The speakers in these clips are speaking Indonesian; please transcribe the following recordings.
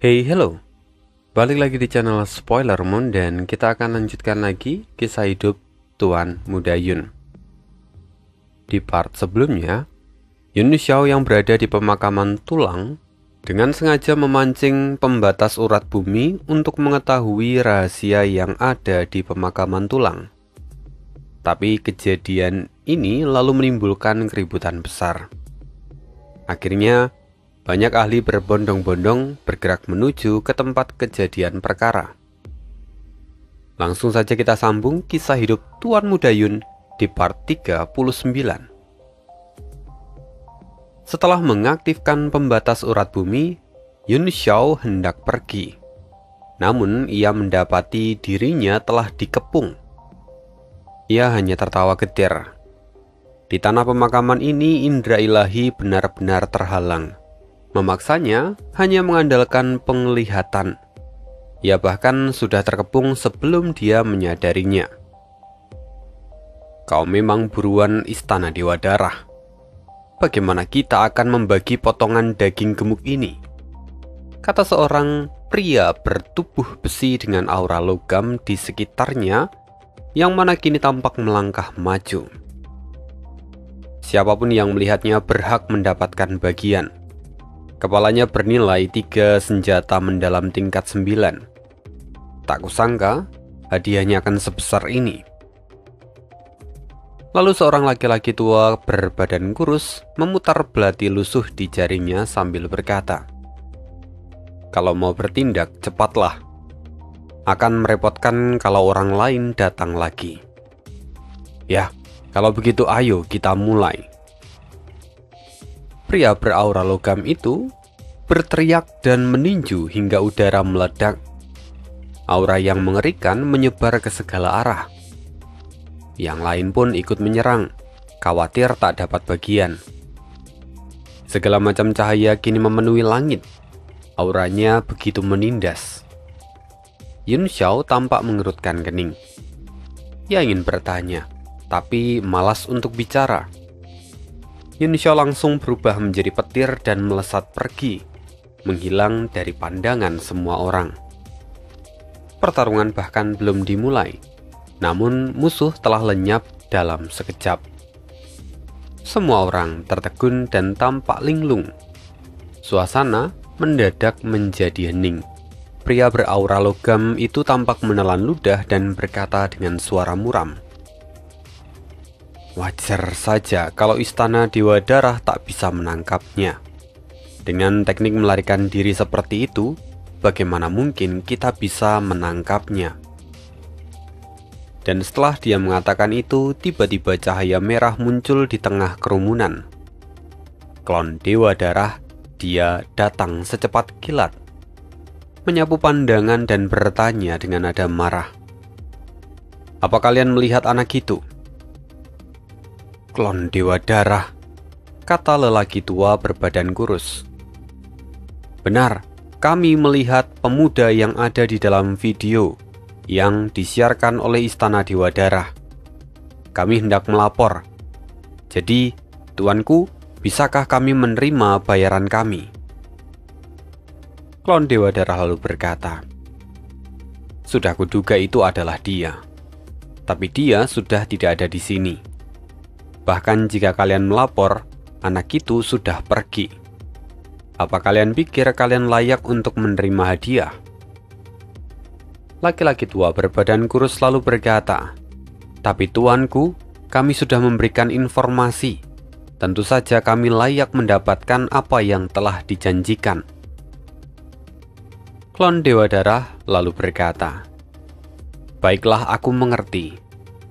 Hey, hello. Balik lagi di channel Spoiler Moon dan kita akan lanjutkan lagi kisah hidup Tuan Muda Yun. Di part sebelumnya, Yun Xiao yang berada di pemakaman tulang dengan sengaja memancing pembatas urat bumi untuk mengetahui rahasia yang ada di pemakaman tulang. Tapi kejadian ini lalu menimbulkan keributan besar. Akhirnya, banyak ahli berbondong-bondong bergerak menuju ke tempat kejadian perkara. Langsung saja kita sambung kisah hidup Tuan Muda Yun di part 39. Setelah mengaktifkan pembatas urat bumi, Yun Xiao hendak pergi. Namun ia mendapati dirinya telah dikepung. Ia hanya tertawa getir. Di tanah pemakaman ini indera ilahi benar-benar terhalang. Memaksanya hanya mengandalkan penglihatan. Ia bahkan sudah terkepung sebelum dia menyadarinya. Kau memang buruan istana Dewa Darah. Bagaimana kita akan membagi potongan daging gemuk ini? Kata seorang pria bertubuh besi dengan aura logam di sekitarnya, yang mana kini tampak melangkah maju. Siapapun yang melihatnya berhak mendapatkan bagian. Kepalanya bernilai 3 senjata mendalam tingkat 9. Tak kusangka, hadiahnya akan sebesar ini. Lalu seorang laki-laki tua berbadan kurus memutar belati lusuh di jarinya sambil berkata, "Kalau mau bertindak, cepatlah. Akan merepotkan kalau orang lain datang lagi." "Ya, kalau begitu ayo kita mulai." Pria beraura logam itu berteriak dan meninju hingga udara meledak. Aura yang mengerikan menyebar ke segala arah. Yang lain pun ikut menyerang, khawatir tak dapat bagian. Segala macam cahaya kini memenuhi langit. Auranya begitu menindas. Yun Xiao tampak mengerutkan kening. Ia ingin bertanya, tapi malas untuk bicara. Yun Xiao langsung berubah menjadi petir dan melesat pergi, menghilang dari pandangan semua orang. Pertarungan bahkan belum dimulai, namun musuh telah lenyap dalam sekejap. Semua orang tertegun dan tampak linglung. Suasana mendadak menjadi hening. Pria beraura logam itu tampak menelan ludah dan berkata dengan suara muram, "Wajar saja kalau istana Dewa Darah tak bisa menangkapnya. Dengan teknik melarikan diri seperti itu, bagaimana mungkin kita bisa menangkapnya?" Dan setelah dia mengatakan itu, tiba-tiba cahaya merah muncul di tengah kerumunan. Klon Dewa Darah, dia datang secepat kilat, menyapu pandangan dan bertanya dengan nada marah, "Apa kalian melihat anak itu?" "Klon Dewa Darah," kata lelaki tua berbadan kurus. "Benar, kami melihat pemuda yang ada di dalam video yang disiarkan oleh Istana Dewa Darah. Kami hendak melapor. Jadi, tuanku, bisakah kami menerima bayaran kami?" Klon Dewa Darah lalu berkata, "Sudah kuduga itu adalah dia. Tapi dia sudah tidak ada di sini. Bahkan jika kalian melapor, anak itu sudah pergi. Apa kalian pikir kalian layak untuk menerima hadiah?" Laki-laki tua berbadan kurus lalu berkata, "Tapi tuanku, kami sudah memberikan informasi. Tentu saja kami layak mendapatkan apa yang telah dijanjikan." Klon Dewa Darah lalu berkata, "Baiklah, aku mengerti.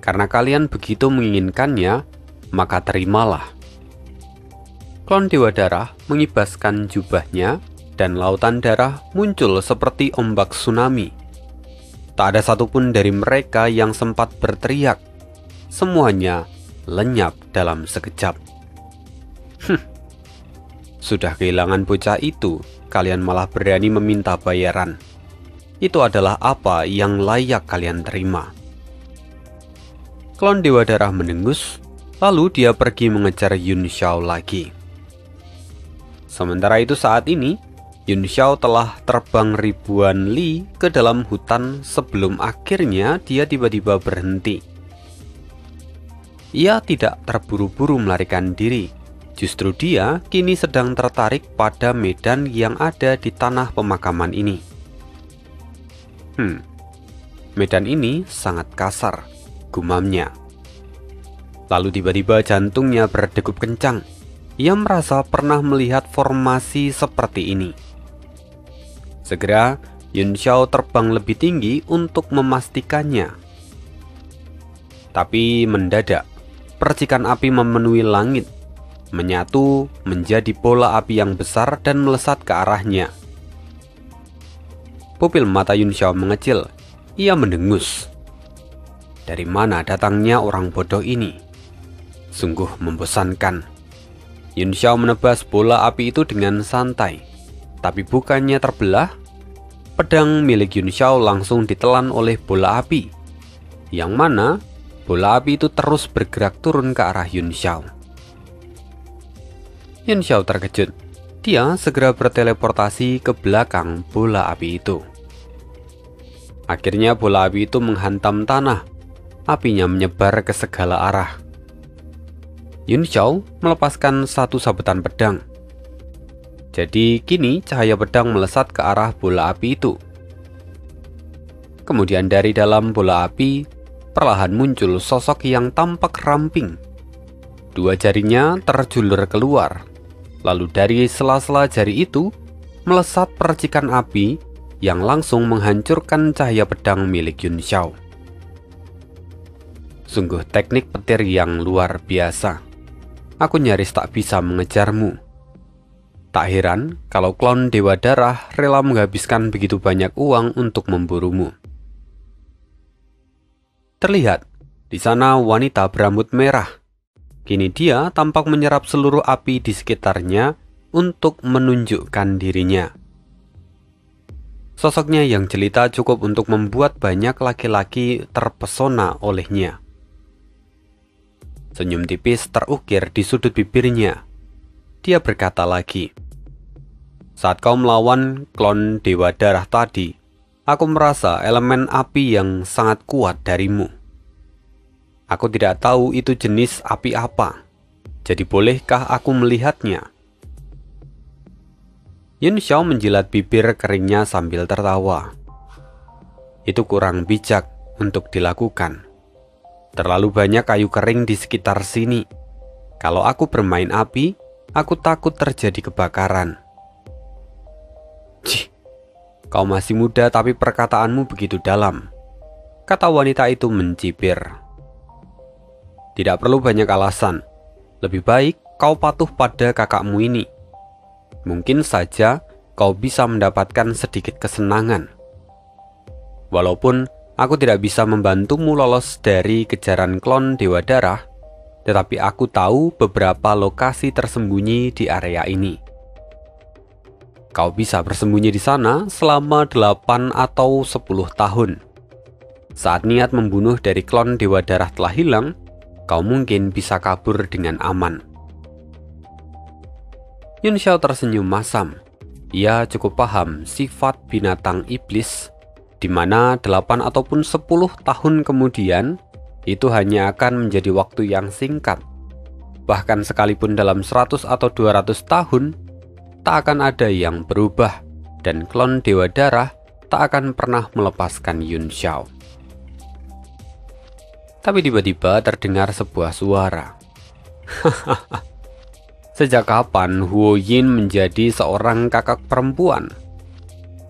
Karena kalian begitu menginginkannya, maka terimalah." Klon Dewa Darah mengibaskan jubahnya dan lautan darah muncul seperti ombak tsunami. Tak ada satupun dari mereka yang sempat berteriak. Semuanya lenyap dalam sekejap. Sudah kehilangan bocah itu, kalian malah berani meminta bayaran. Itu adalah apa yang layak kalian terima." Klon Dewa Darah mendengus. Lalu dia pergi mengejar Yun Xiao lagi. Sementara itu saat ini, Yun Xiao telah terbang ribuan li ke dalam hutan sebelum akhirnya dia tiba-tiba berhenti. Ia tidak terburu-buru melarikan diri. Justru dia kini sedang tertarik pada medan yang ada di tanah pemakaman ini. Medan ini sangat kasar, gumamnya. Lalu tiba-tiba jantungnya berdegup kencang. Ia merasa pernah melihat formasi seperti ini. Segera, Yun Xiao terbang lebih tinggi untuk memastikannya. Tapi mendadak, percikan api memenuhi langit, menyatu menjadi bola api yang besar dan melesat ke arahnya. Pupil mata Yun Xiao mengecil. Ia mendengus. Dari mana datangnya orang bodoh ini? Sungguh membosankan. Yun Xiao menebas bola api itu dengan santai. Tapi bukannya terbelah, pedang milik Yun Xiao langsung ditelan oleh bola api, yang mana bola api itu terus bergerak turun ke arah Yun Xiao. Yun Xiao terkejut. Dia segera berteleportasi ke belakang bola api itu. Akhirnya bola api itu menghantam tanah. Apinya menyebar ke segala arah. Yun Xiao melepaskan satu sabetan pedang. Jadi kini cahaya pedang melesat ke arah bola api itu. Kemudian dari dalam bola api perlahan muncul sosok yang tampak ramping. Dua jarinya terjulur keluar. Lalu dari sela-sela jari itu melesat percikan api yang langsung menghancurkan cahaya pedang milik Yun Xiao. Sungguh teknik petir yang luar biasa. Aku nyaris tak bisa mengejarmu. Tak heran kalau klon Dewa Darah rela menghabiskan begitu banyak uang untuk memburumu. Terlihat di sana wanita berambut merah. Kini dia tampak menyerap seluruh api di sekitarnya untuk menunjukkan dirinya. Sosoknya yang jelita cukup untuk membuat banyak laki-laki terpesona olehnya. Senyum tipis terukir di sudut bibirnya. Dia berkata lagi, "Saat kau melawan klon Dewa Darah tadi, aku merasa elemen api yang sangat kuat darimu. Aku tidak tahu itu jenis api apa. Jadi bolehkah aku melihatnya?" Yun Xiao menjilat bibir keringnya sambil tertawa. Itu kurang bijak untuk dilakukan. Terlalu banyak kayu kering di sekitar sini. Kalau aku bermain api, aku takut terjadi kebakaran. Cih, kau masih muda tapi perkataanmu begitu dalam, kata wanita itu mencibir. Tidak perlu banyak alasan. Lebih baik kau patuh pada kakakmu ini. Mungkin saja kau bisa mendapatkan sedikit kesenangan. Walaupun aku tidak bisa membantumu lolos dari kejaran klon Dewa Darah, tetapi aku tahu beberapa lokasi tersembunyi di area ini. Kau bisa bersembunyi di sana selama 8 atau 10 tahun. Saat niat membunuh dari klon Dewa Darah telah hilang, kau mungkin bisa kabur dengan aman. Yun Xiao tersenyum masam. Ia cukup paham sifat binatang iblis, di mana 8 ataupun 10 tahun kemudian, itu hanya akan menjadi waktu yang singkat. Bahkan sekalipun dalam 100 atau 200 tahun, tak akan ada yang berubah, dan klon Dewa Darah tak akan pernah melepaskan Yun Xiao. Tapi tiba-tiba terdengar sebuah suara. Sejak kapan Huo Yin menjadi seorang kakak perempuan?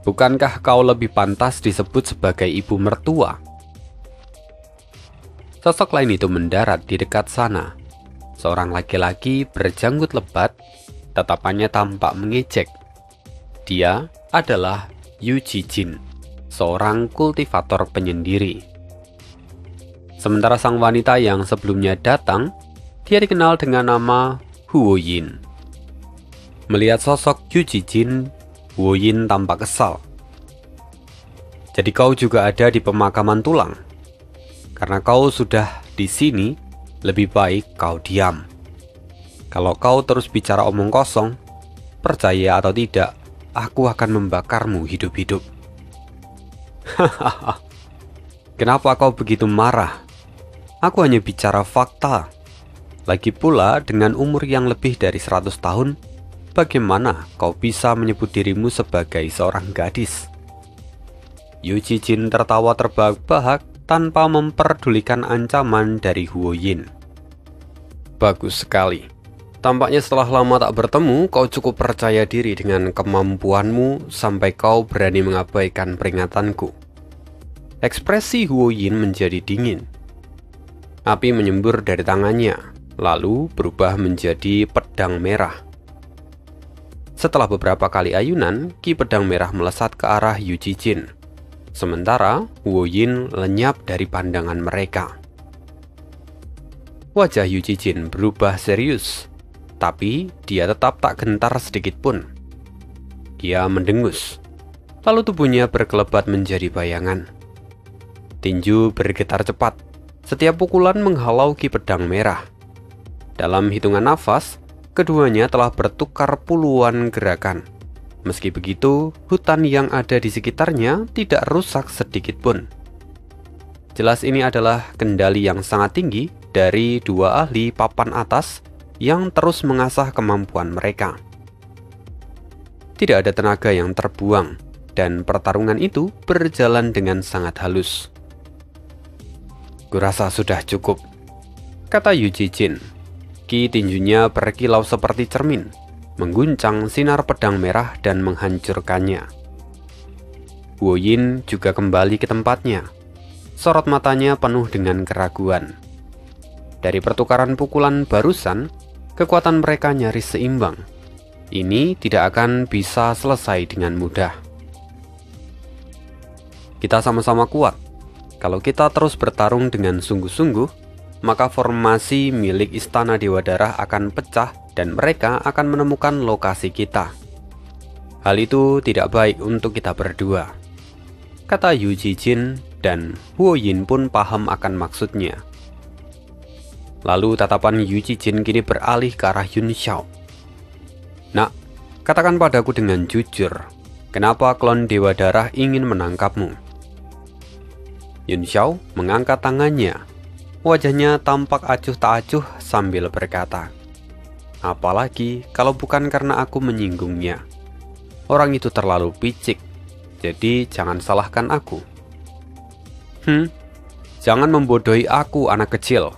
Bukankah kau lebih pantas disebut sebagai ibu mertua? Sosok lain itu mendarat di dekat sana. Seorang laki-laki berjanggut lebat, tatapannya tampak mengejek. Dia adalah Yu Jijin, seorang kultivator penyendiri. Sementara sang wanita yang sebelumnya datang, dia dikenal dengan nama Huo Yin. Melihat sosok Yu Jijin, Huo Yin tampak kesal. Jadi kau juga ada di pemakaman tulang? Karena kau sudah di sini, lebih baik kau diam. Kalau kau terus bicara omong kosong, percaya atau tidak, aku akan membakarmu hidup-hidup. Hahaha. Kenapa kau begitu marah? Aku hanya bicara fakta. Lagi pula dengan umur yang lebih dari 100 tahun, bagaimana kau bisa menyebut dirimu sebagai seorang gadis? Yu Jijin tertawa terbahak-bahak tanpa memperdulikan ancaman dari Huo Yin. Bagus sekali. Tampaknya setelah lama tak bertemu, kau cukup percaya diri dengan kemampuanmu sampai kau berani mengabaikan peringatanku. Ekspresi Huo Yin menjadi dingin. Api menyembur dari tangannya, lalu berubah menjadi pedang merah. Setelah beberapa kali ayunan, ki pedang merah melesat ke arah Yu Jijin. Sementara Huo Yin lenyap dari pandangan mereka. Wajah Yu Jijin berubah serius, tapi dia tetap tak gentar sedikit pun. Dia mendengus, lalu tubuhnya berkelebat menjadi bayangan. Tinju bergetar cepat, setiap pukulan menghalau ki pedang merah. Dalam hitungan nafas, keduanya telah bertukar puluhan gerakan. Meski begitu, hutan yang ada di sekitarnya tidak rusak sedikit pun. Jelas ini adalah kendali yang sangat tinggi dari dua ahli papan atas yang terus mengasah kemampuan mereka. Tidak ada tenaga yang terbuang, dan pertarungan itu berjalan dengan sangat halus. "Kurasa sudah cukup," kata Yu Jijin. Ki tinjunya berkilau seperti cermin, mengguncang sinar pedang merah dan menghancurkannya. Huo Yin juga kembali ke tempatnya. Sorot matanya penuh dengan keraguan. Dari pertukaran pukulan barusan, kekuatan mereka nyaris seimbang. Ini tidak akan bisa selesai dengan mudah. Kita sama-sama kuat. Kalau kita terus bertarung dengan sungguh-sungguh, maka formasi milik Istana Dewa Darah akan pecah dan mereka akan menemukan lokasi kita. Hal itu tidak baik untuk kita berdua, kata Yu Jijin, dan Huo Yin pun paham akan maksudnya. Lalu tatapan Yu Jijin kini beralih ke arah Yun Xiao. "Nak, katakan padaku dengan jujur, kenapa klon Dewa Darah ingin menangkapmu?" Yun Xiao mengangkat tangannya. Wajahnya tampak acuh tak acuh sambil berkata, "Apalagi kalau bukan karena aku menyinggungnya. Orang itu terlalu picik, jadi jangan salahkan aku." Jangan membodohi aku, anak kecil.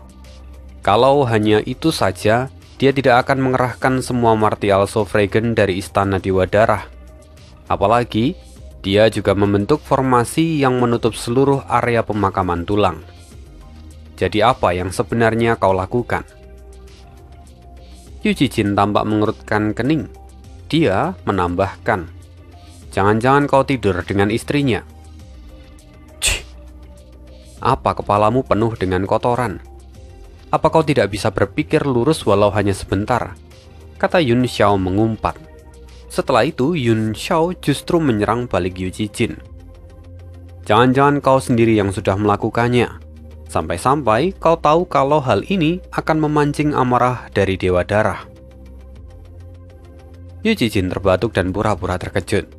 Kalau hanya itu saja, dia tidak akan mengerahkan semua martial Sovragen dari Istana Dewa Darah. Apalagi, dia juga membentuk formasi yang menutup seluruh area pemakaman tulang. Jadi apa yang sebenarnya kau lakukan? Yu Jijin tampak mengerutkan kening. Dia menambahkan, "Jangan-jangan kau tidur dengan istrinya." "Cih, apa kepalamu penuh dengan kotoran? Apa kau tidak bisa berpikir lurus walau hanya sebentar?" kata Yun Xiao mengumpat. Setelah itu Yun Xiao justru menyerang balik Yu Jijin. "Jangan-jangan kau sendiri yang sudah melakukannya. Sampai-sampai kau tahu kalau hal ini akan memancing amarah dari Dewa Darah." Yu Jijin terbatuk dan pura-pura terkejut.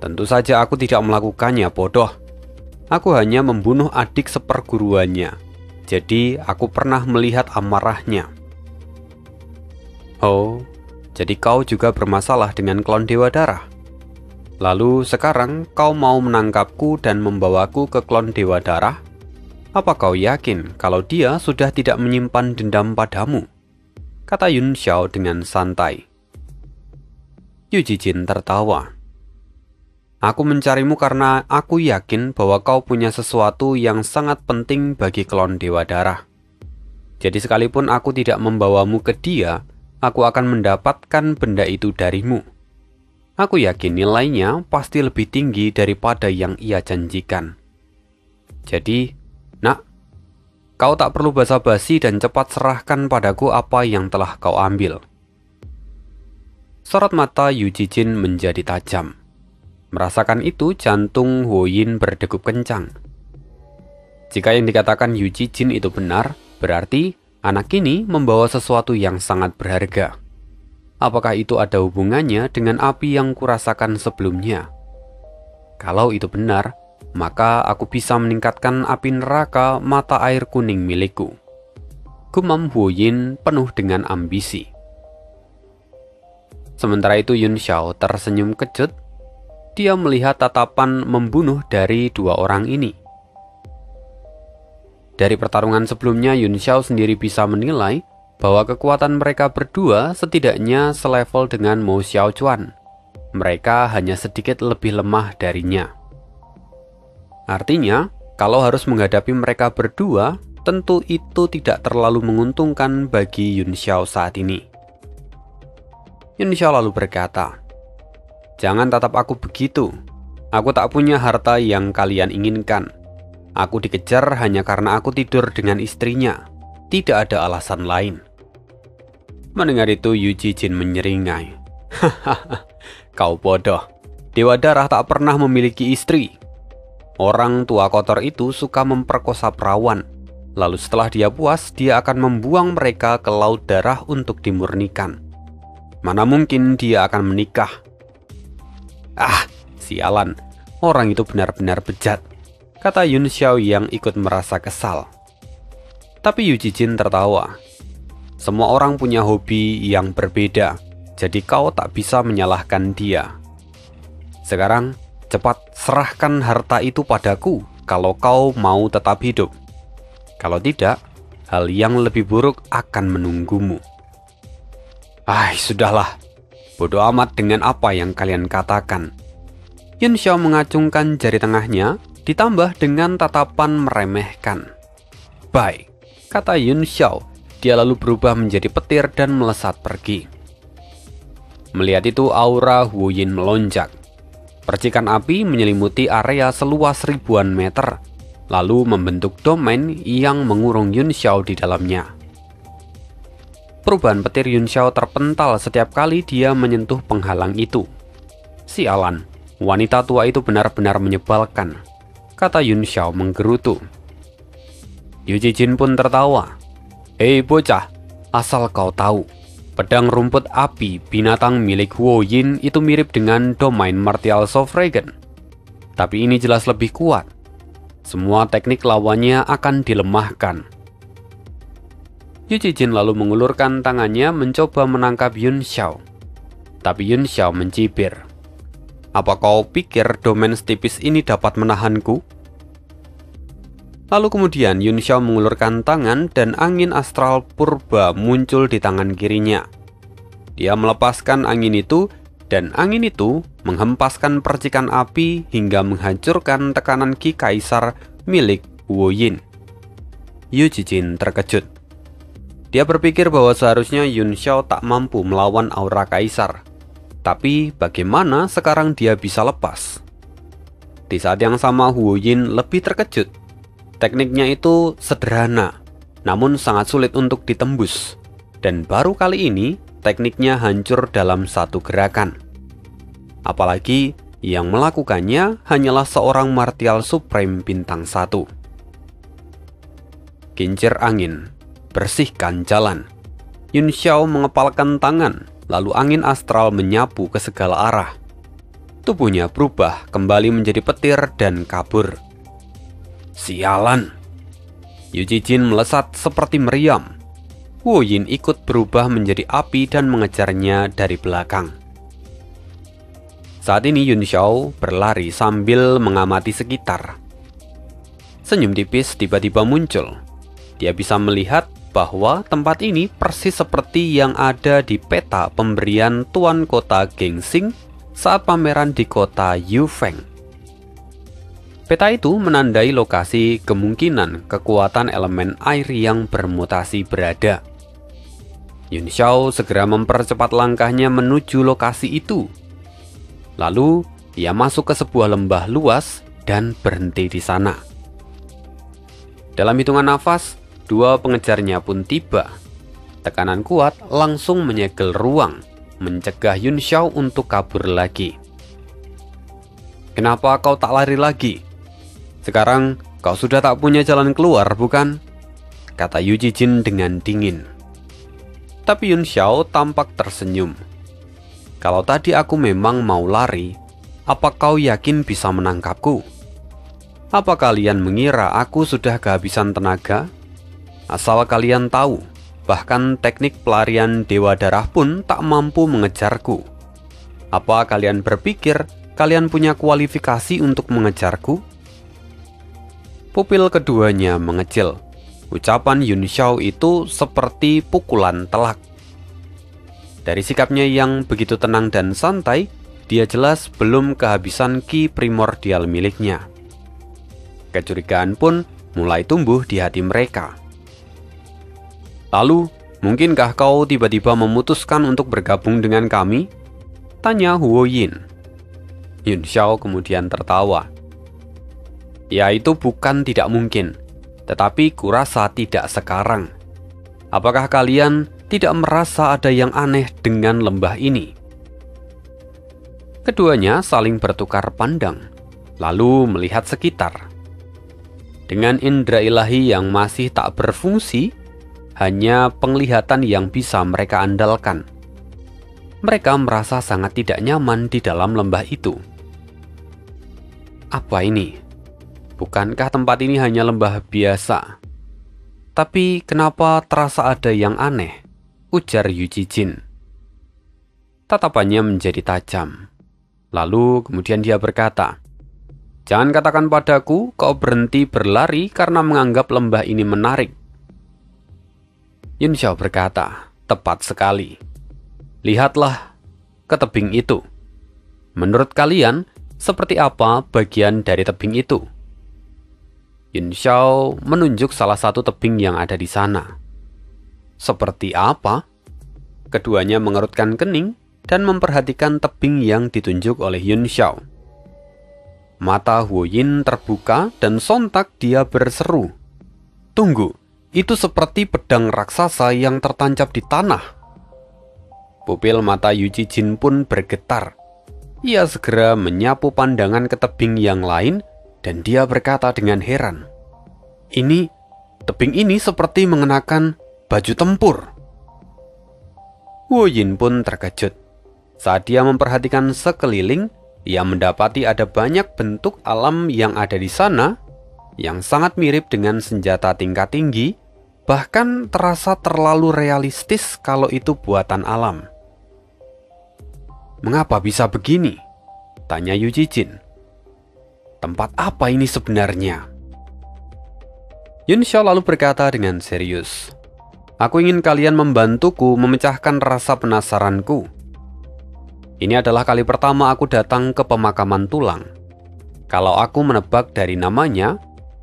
"Tentu saja aku tidak melakukannya, bodoh. Aku hanya membunuh adik seperguruannya. Jadi aku pernah melihat amarahnya." "Oh, jadi kau juga bermasalah dengan klon Dewa Darah? Lalu sekarang kau mau menangkapku dan membawaku ke klon Dewa Darah? Apa kau yakin kalau dia sudah tidak menyimpan dendam padamu?" kata Yun Xiao dengan santai. Yu Jijin tertawa. "Aku mencarimu karena aku yakin bahwa kau punya sesuatu yang sangat penting bagi klon Dewa Darah. Jadi sekalipun aku tidak membawamu ke dia, aku akan mendapatkan benda itu darimu. Aku yakin nilainya pasti lebih tinggi daripada yang ia janjikan. Jadi, nak, kau tak perlu basa-basi dan cepat serahkan padaku apa yang telah kau ambil." Sorot mata Yu Jijin menjadi tajam. Merasakan itu, jantung Huo Yin berdegup kencang. Jika yang dikatakan Yu Jijin itu benar, berarti anak ini membawa sesuatu yang sangat berharga. Apakah itu ada hubungannya dengan api yang kurasakan sebelumnya? Kalau itu benar, maka aku bisa meningkatkan api neraka mata air kuning milikku. Gumam Huoyin penuh dengan ambisi. Sementara itu Yun Xiao tersenyum kejut. Dia melihat tatapan membunuh dari dua orang ini. Dari pertarungan sebelumnya, Yun Xiao sendiri bisa menilai bahwa kekuatan mereka berdua setidaknya selevel dengan Mo Xiaochuan. Mereka hanya sedikit lebih lemah darinya. Artinya, kalau harus menghadapi mereka berdua, tentu itu tidak terlalu menguntungkan bagi Yun Xiao saat ini. Yun Xiao lalu berkata, "Jangan tatap aku begitu. Aku tak punya harta yang kalian inginkan. Aku dikejar hanya karena aku tidur dengan istrinya. Tidak ada alasan lain." Mendengar itu, Yu Jijin menyeringai. "Hahaha, kau bodoh. Dewa Darah tak pernah memiliki istri. Orang tua kotor itu suka memperkosa perawan. Lalu setelah dia puas, dia akan membuang mereka ke laut darah untuk dimurnikan. Mana mungkin dia akan menikah?" "Ah, sialan. Orang itu benar-benar bejat," kata Yun Xiao yang ikut merasa kesal. Tapi Yu Jijin tertawa. "Semua orang punya hobi yang berbeda, jadi kau tak bisa menyalahkan dia. Sekarang, cepat serahkan harta itu padaku kalau kau mau tetap hidup. Kalau tidak, hal yang lebih buruk akan menunggumu." Sudahlah. Bodoh amat dengan apa yang kalian katakan." Yun Xiao mengacungkan jari tengahnya, ditambah dengan tatapan meremehkan. "Baik," kata Yun Xiao. Dia lalu berubah menjadi petir dan melesat pergi. Melihat itu, aura Huoyin melonjak. Percikan api menyelimuti area seluas ribuan meter, lalu membentuk domain yang mengurung Yun Xiao di dalamnya. Perubahan petir Yun Xiao terpental setiap kali dia menyentuh penghalang itu. "Sialan, wanita tua itu benar-benar menyebalkan," kata Yun Xiao menggerutu. Yu Jijin pun tertawa. "Hei bocah, asal kau tahu, pedang rumput api binatang milik Huoyin itu mirip dengan domain martial Sovereign. Tapi ini jelas lebih kuat. Semua teknik lawannya akan dilemahkan." Yu Jijin lalu mengulurkan tangannya mencoba menangkap Yun Xiao. Tapi Yun Xiao mencibir. "Apa kau pikir domain setipis ini dapat menahanku?" Lalu kemudian Yun Xiao mengulurkan tangan dan angin astral purba muncul di tangan kirinya. Dia melepaskan angin itu, dan angin itu menghempaskan percikan api hingga menghancurkan tekanan Ki Kaisar milik Huoyin. Yu Jijin terkejut. Dia berpikir bahwa seharusnya Yun Xiao tak mampu melawan aura Kaisar. Tapi bagaimana sekarang dia bisa lepas? Di saat yang sama Huoyin lebih terkejut. Tekniknya itu sederhana, namun sangat sulit untuk ditembus. Dan baru kali ini tekniknya hancur dalam satu gerakan. Apalagi yang melakukannya hanyalah seorang martial supreme bintang 1. Kincir angin, bersihkan jalan. Yun Xiao mengepalkan tangan, lalu angin astral menyapu ke segala arah. Tubuhnya berubah kembali menjadi petir dan kabur. "Sialan!" Yu Jijin melesat seperti meriam. Huoyin ikut berubah menjadi api dan mengejarnya dari belakang. Saat ini Yun Xiao berlari sambil mengamati sekitar. Senyum tipis tiba-tiba muncul. Dia bisa melihat bahwa tempat ini persis seperti yang ada di peta pemberian Tuan Kota Gengsing saat pameran di kota Yufeng. Peta itu menandai lokasi kemungkinan kekuatan elemen air yang bermutasi berada. Yun Xiao segera mempercepat langkahnya menuju lokasi itu. Lalu, ia masuk ke sebuah lembah luas dan berhenti di sana. Dalam hitungan nafas, dua pengejarnya pun tiba. Tekanan kuat langsung menyegel ruang, mencegah Yun Xiao untuk kabur lagi. "Kenapa kau tak lari lagi? Sekarang kau sudah tak punya jalan keluar, bukan?" kata Yu Jijin dengan dingin. Tapi Yun Xiao tampak tersenyum. Kalau tadi aku memang mau lari, apa kau yakin bisa menangkapku? Apa kalian mengira aku sudah kehabisan tenaga? Asal kalian tahu, bahkan teknik pelarian Dewa Darah pun tak mampu mengejarku. Apa kalian berpikir kalian punya kualifikasi untuk mengejarku? Pupil keduanya mengecil. Ucapan Yun Xiao itu seperti pukulan telak. Dari sikapnya yang begitu tenang dan santai, dia jelas belum kehabisan ki primordial miliknya. Kecurigaan pun mulai tumbuh di hati mereka. Lalu, mungkinkah kau tiba-tiba memutuskan untuk bergabung dengan kami? Tanya Huo Yin. Yun Xiao kemudian tertawa. Ya, itu bukan tidak mungkin, tetapi kurasa tidak sekarang. Apakah kalian tidak merasa ada yang aneh dengan lembah ini? Keduanya saling bertukar pandang, lalu melihat sekitar. Dengan indera ilahi yang masih tak berfungsi, hanya penglihatan yang bisa mereka andalkan. Mereka merasa sangat tidak nyaman di dalam lembah itu. Apa ini? Bukankah tempat ini hanya lembah biasa? Tapi kenapa terasa ada yang aneh? Ujar Yu Jijin. Tatapannya menjadi tajam. Lalu kemudian dia berkata, "Jangan katakan padaku kau berhenti berlari karena menganggap lembah ini menarik." Yun Xiao berkata, "Tepat sekali. Lihatlah ke tebing itu. Menurut kalian, seperti apa bagian dari tebing itu?" Yun Xiao menunjuk salah satu tebing yang ada di sana. Seperti apa? Keduanya mengerutkan kening dan memperhatikan tebing yang ditunjuk oleh Yun Xiao. Mata Huo Yin terbuka dan sontak dia berseru, "Tunggu, itu seperti pedang raksasa yang tertancap di tanah." Pupil mata Yu Jijin pun bergetar. Ia segera menyapu pandangan ke tebing yang lain dan dia berkata dengan heran, Tebing ini seperti mengenakan baju tempur." Huo Yin pun terkejut. Saat dia memperhatikan sekeliling, ia mendapati ada banyak bentuk alam yang ada di sana yang sangat mirip dengan senjata tingkat tinggi, bahkan terasa terlalu realistis kalau itu buatan alam. "Mengapa bisa begini?" tanya Yu Jijin. "Tempat apa ini sebenarnya?" Yun Xiao lalu berkata dengan serius, "Aku ingin kalian membantuku memecahkan rasa penasaranku. Ini adalah kali pertama aku datang ke pemakaman tulang. Kalau aku menebak dari namanya,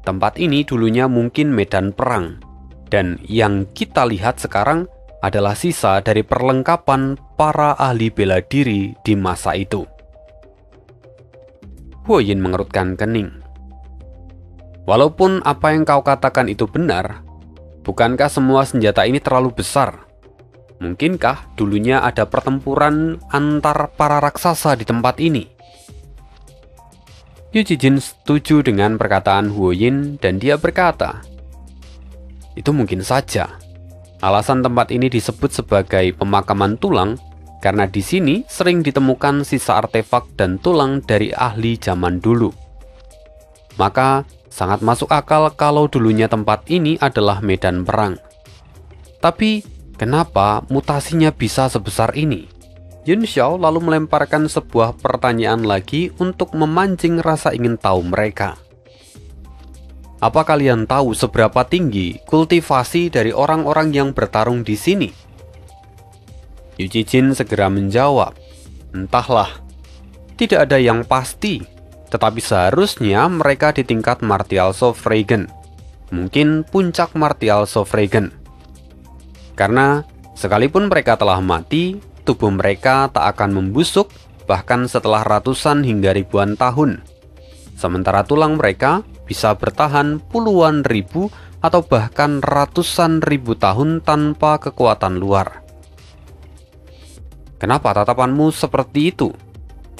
tempat ini dulunya mungkin medan perang. Dan yang kita lihat sekarang adalah sisa dari perlengkapan para ahli bela diri di masa itu." Huo Yin mengerutkan kening. "Walaupun apa yang kau katakan itu benar, bukankah semua senjata ini terlalu besar? Mungkinkah dulunya ada pertempuran antar para raksasa di tempat ini?" Yu Jijin setuju dengan perkataan Huo Yin dan dia berkata, "Itu mungkin saja. Alasan tempat ini disebut sebagai pemakaman tulang karena di sini sering ditemukan sisa artefak dan tulang dari ahli zaman dulu. Maka sangat masuk akal kalau dulunya tempat ini adalah medan perang. Tapi kenapa mutasinya bisa sebesar ini?" Yun Xiao lalu melemparkan sebuah pertanyaan lagi untuk memancing rasa ingin tahu mereka. "Apa kalian tahu seberapa tinggi kultivasi dari orang-orang yang bertarung di sini?" Yu Jijin segera menjawab, "Entahlah, tidak ada yang pasti, tetapi seharusnya mereka di tingkat Martial Sovragen, mungkin puncak Martial Sovragen. Karena sekalipun mereka telah mati, tubuh mereka tak akan membusuk bahkan setelah ratusan hingga ribuan tahun. Sementara tulang mereka bisa bertahan puluhan ribu atau bahkan ratusan ribu tahun tanpa kekuatan luar." "Kenapa tatapanmu seperti itu?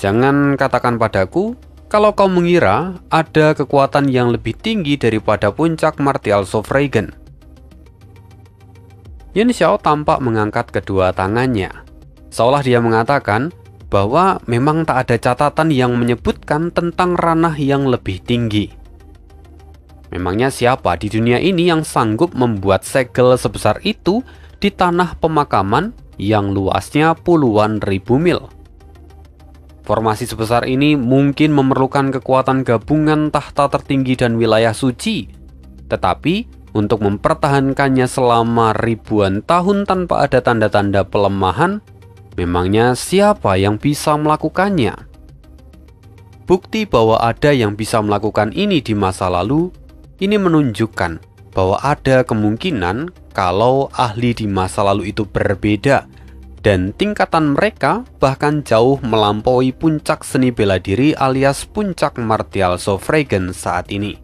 Jangan katakan padaku kalau kau mengira ada kekuatan yang lebih tinggi daripada puncak Martial Sovragen." Yun Xiao tampak mengangkat kedua tangannya, seolah dia mengatakan bahwa memang tak ada catatan yang menyebutkan tentang ranah yang lebih tinggi. Memangnya siapa di dunia ini yang sanggup membuat segel sebesar itu di tanah pemakaman yang luasnya puluhan ribu mil? Formasi sebesar ini mungkin memerlukan kekuatan gabungan tahta tertinggi dan wilayah suci, tetapi untuk mempertahankannya selama ribuan tahun tanpa ada tanda-tanda pelemahan, memangnya siapa yang bisa melakukannya? Bukti bahwa ada yang bisa melakukan ini di masa lalu, ini menunjukkan bahwa ada kemungkinan kalau ahli di masa lalu itu berbeda, dan tingkatan mereka bahkan jauh melampaui puncak seni bela diri alias puncak martial Shofregen saat ini.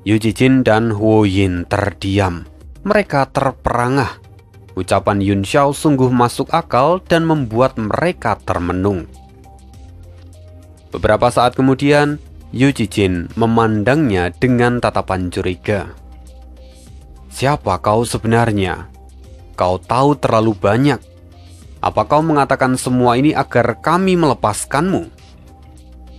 Yu Jijin dan Huo Yin terdiam. Mereka terperangah. Ucapan Yun Xiao sungguh masuk akal dan membuat mereka termenung. Beberapa saat kemudian, Yu Jijin memandangnya dengan tatapan curiga. "Siapa kau sebenarnya? Kau tahu terlalu banyak. Apa kau mengatakan semua ini agar kami melepaskanmu?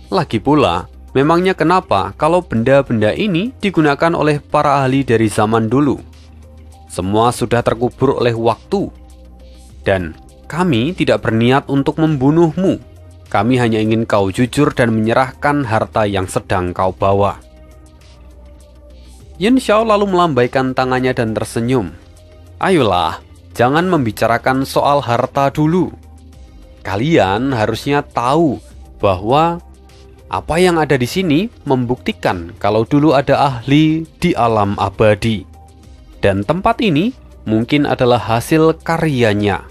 Lagi pula, memangnya kenapa kalau benda-benda ini digunakan oleh para ahli dari zaman dulu? Semua sudah terkubur oleh waktu. Dan kami tidak berniat untuk membunuhmu. Kami hanya ingin kau jujur dan menyerahkan harta yang sedang kau bawa." Yun Xiao lalu melambaikan tangannya dan tersenyum. "Ayolah, jangan membicarakan soal harta dulu. Kalian harusnya tahu bahwa apa yang ada di sini membuktikan kalau dulu ada ahli di alam abadi. Dan tempat ini mungkin adalah hasil karyanya.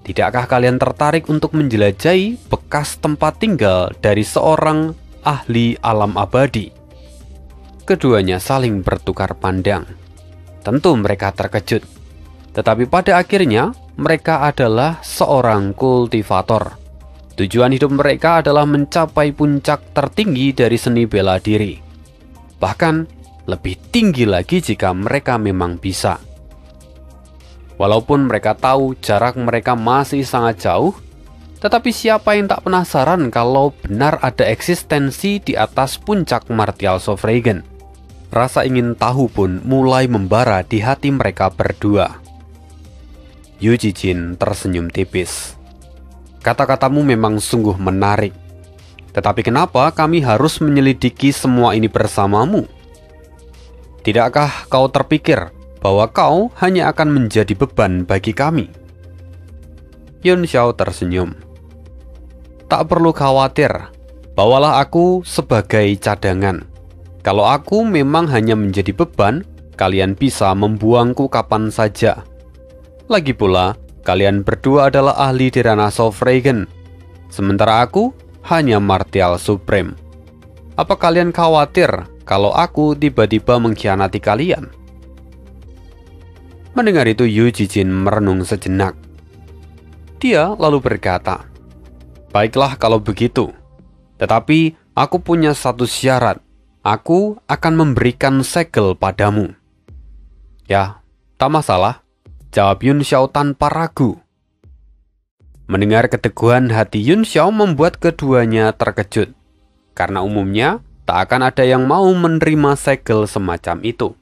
Tidakkah kalian tertarik untuk menjelajahi bekas tempat tinggal dari seorang ahli alam abadi?" Keduanya saling bertukar pandang. Tentu mereka terkejut. Tetapi pada akhirnya, mereka adalah seorang kultivator. Tujuan hidup mereka adalah mencapai puncak tertinggi dari seni bela diri. Bahkan, lebih tinggi lagi jika mereka memang bisa. Walaupun mereka tahu jarak mereka masih sangat jauh, tetapi siapa yang tak penasaran kalau benar ada eksistensi di atas puncak martial Shofregen? Rasa ingin tahu pun mulai membara di hati mereka berdua. Yu Jijin tersenyum tipis. "Kata-katamu memang sungguh menarik. Tetapi kenapa kami harus menyelidiki semua ini bersamamu? Tidakkah kau terpikir bahwa kau hanya akan menjadi beban bagi kami?" Yun Xiao tersenyum. "Tak perlu khawatir. Bawalah aku sebagai cadangan. Kalau aku memang hanya menjadi beban, kalian bisa membuangku kapan saja. Lagi pula, kalian berdua adalah ahli di ranah Shofregen, sementara aku hanya martial supreme. Apa kalian khawatir kalau aku tiba-tiba mengkhianati kalian?" Mendengar itu, Yu Jijin merenung sejenak. Dia lalu berkata, "Baiklah kalau begitu. Tetapi aku punya satu syarat. Aku akan memberikan segel padamu." "Ya, tak masalah," jawab Yun Xiao tanpa ragu. Mendengar keteguhan hati Yun Xiao membuat keduanya terkejut, karena umumnya tak akan ada yang mau menerima segel semacam itu.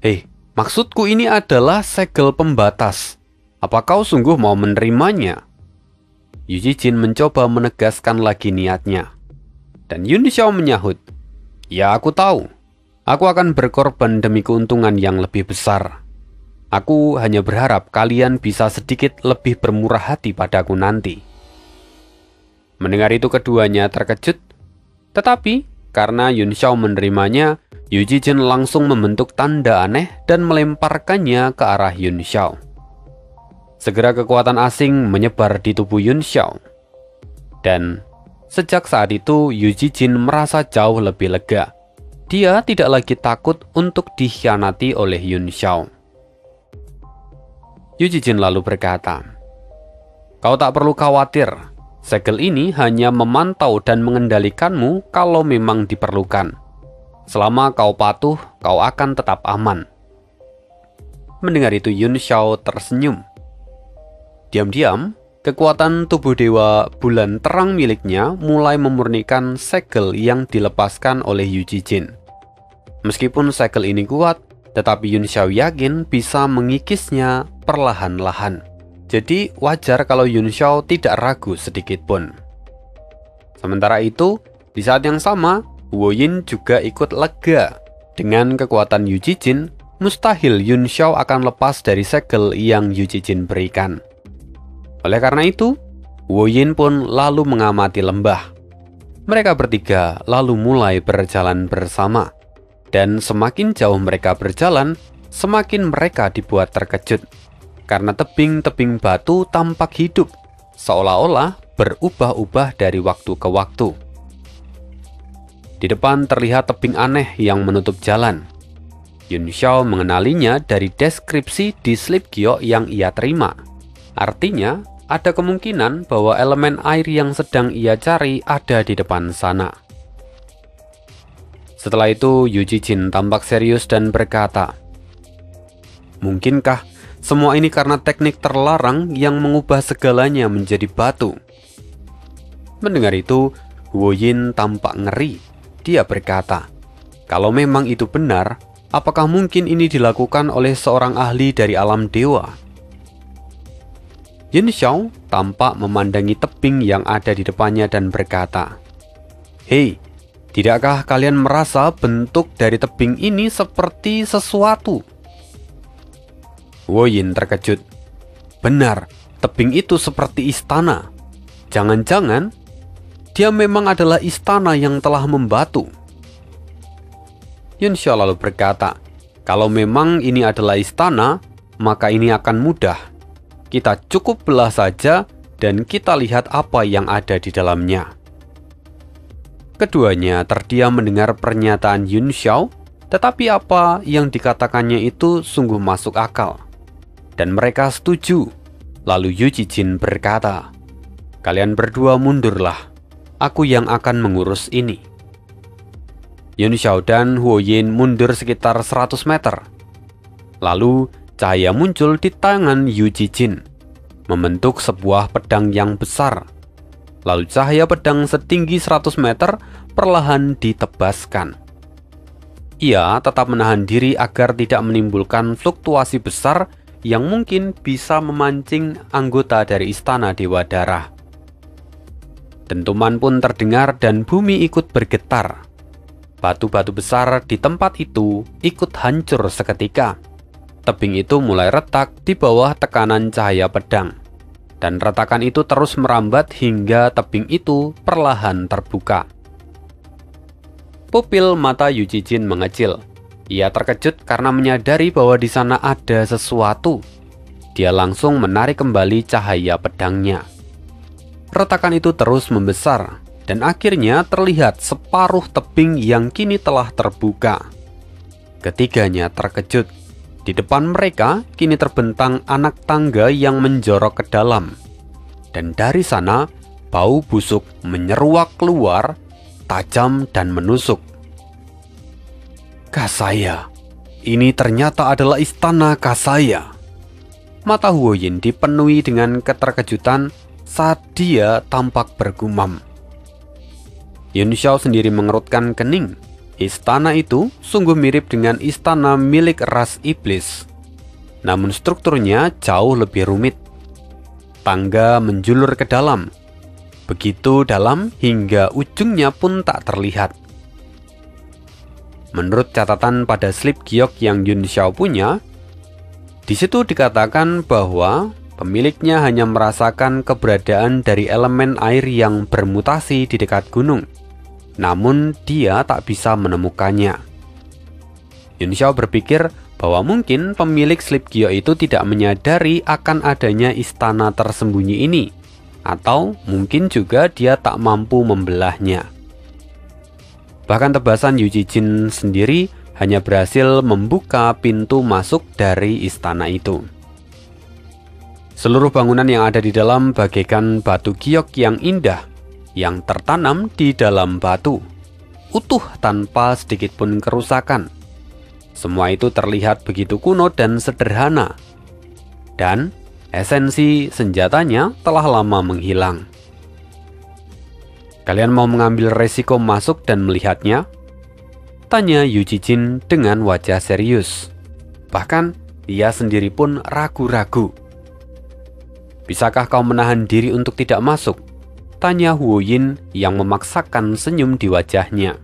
"Hei, maksudku ini adalah segel pembatas. Apa kau sungguh mau menerimanya?" Yu Jijin mencoba menegaskan lagi niatnya. Dan Yun Xiao menyahut, "Ya, aku tahu. Aku akan berkorban demi keuntungan yang lebih besar. Aku hanya berharap kalian bisa sedikit lebih bermurah hati padaku nanti." Mendengar itu keduanya terkejut. Tetapi karena Yun Xiao menerimanya, Yu Jijin langsung membentuk tanda aneh dan melemparkannya ke arah Yun Xiao. Segera kekuatan asing menyebar di tubuh Yun Xiao. Dan sejak saat itu, Yu Jijin merasa jauh lebih lega. Dia tidak lagi takut untuk dikhianati oleh Yun Xiao. Yu Jijin lalu berkata, "Kau tak perlu khawatir. Segel ini hanya memantau dan mengendalikanmu kalau memang diperlukan. Selama kau patuh, kau akan tetap aman." Mendengar itu, Yun Xiao tersenyum. Diam-diam, kekuatan tubuh dewa bulan terang miliknya mulai memurnikan segel yang dilepaskan oleh Yu Jijin. Meskipun segel ini kuat, tetapi Yun Xiao yakin bisa mengikisnya perlahan-lahan. Jadi wajar kalau Yun Xiao tidak ragu sedikit pun. Sementara itu, di saat yang sama, Huo Yin juga ikut lega. Dengan kekuatan Yu Jijin, mustahil Yun Xiao akan lepas dari segel yang Yu Jijin berikan. Oleh karena itu, Huo Yin pun lalu mengamati lembah. Mereka bertiga lalu mulai berjalan bersama. Dan semakin jauh mereka berjalan, semakin mereka dibuat terkejut. Karena tebing-tebing batu tampak hidup, seolah-olah berubah-ubah dari waktu ke waktu. Di depan terlihat tebing aneh yang menutup jalan. Yun Xiao mengenalinya dari deskripsi di slip giok yang ia terima. Artinya, ada kemungkinan bahwa elemen air yang sedang ia cari ada di depan sana. Setelah itu, Yu Jijin tampak serius dan berkata, "Mungkinkah semua ini karena teknik terlarang yang mengubah segalanya menjadi batu?" Mendengar itu, Huo Yin tampak ngeri. Dia berkata, "Kalau memang itu benar, apakah mungkin ini dilakukan oleh seorang ahli dari alam dewa?" Yun Xiao tampak memandangi tebing yang ada di depannya dan berkata, "Hei, tidakkah kalian merasa bentuk dari tebing ini seperti sesuatu?" Huo Yin terkejut. "Benar, tebing itu seperti istana. Jangan-jangan dia memang adalah istana yang telah membatu." Yun Xiao lalu berkata, "Kalau memang ini adalah istana, maka ini akan mudah. Kita cukup belah saja dan kita lihat apa yang ada di dalamnya." Keduanya terdiam mendengar pernyataan Yun Xiao, tetapi apa yang dikatakannya itu sungguh masuk akal. Dan mereka setuju. Lalu Yu Jijin berkata, "Kalian berdua mundurlah. Aku yang akan mengurus ini." Yun Xiao dan Huo Yin mundur sekitar 100 meter. Lalu cahaya muncul di tangan Yu Jijin, membentuk sebuah pedang yang besar. Lalu cahaya pedang setinggi 100 meter perlahan ditebaskan. Ia tetap menahan diri agar tidak menimbulkan fluktuasi besar yang mungkin bisa memancing anggota dari Istana Dewa Darah. Dentuman pun terdengar dan bumi ikut bergetar. Batu-batu besar di tempat itu ikut hancur seketika. Tebing itu mulai retak di bawah tekanan cahaya pedang. Dan retakan itu terus merambat hingga tebing itu perlahan terbuka. Pupil mata Yu Jijin mengecil. Ia terkejut karena menyadari bahwa di sana ada sesuatu. Dia langsung menarik kembali cahaya pedangnya. Retakan itu terus membesar, dan akhirnya terlihat separuh tebing yang kini telah terbuka. Ketiganya terkejut. Di depan mereka kini terbentang anak tangga yang menjorok ke dalam. Dan dari sana, bau busuk menyeruak keluar, tajam dan menusuk. "Kasaya, ini ternyata adalah istana Kasaya." Mata Huo Yin dipenuhi dengan keterkejutan saat dia tampak bergumam. Yun Xiao sendiri mengerutkan kening. Istana itu sungguh mirip dengan istana milik ras iblis. Namun strukturnya jauh lebih rumit. Tangga menjulur ke dalam. Begitu dalam hingga ujungnya pun tak terlihat. Menurut catatan pada slip giok yang Yun Xiao punya, di situ dikatakan bahwa pemiliknya hanya merasakan keberadaan dari elemen air yang bermutasi di dekat gunung. Namun dia tak bisa menemukannya. Yun Xiao berpikir bahwa mungkin pemilik slip giok itu tidak menyadari akan adanya istana tersembunyi ini, atau mungkin juga dia tak mampu membelahnya. Bahkan tebasan Yu Jijin sendiri hanya berhasil membuka pintu masuk dari istana itu. Seluruh bangunan yang ada di dalam bagaikan batu giok yang indah yang tertanam di dalam batu, utuh tanpa sedikit pun kerusakan. Semua itu terlihat begitu kuno dan sederhana. Dan Esensi senjatanya telah lama menghilang. Kalian mau mengambil resiko masuk dan melihatnya? Tanya Yu Jijin dengan wajah serius. Bahkan dia sendiri pun ragu-ragu. Bisakah kau menahan diri untuk tidak masuk? Tanya Huo Yin yang memaksakan senyum di wajahnya.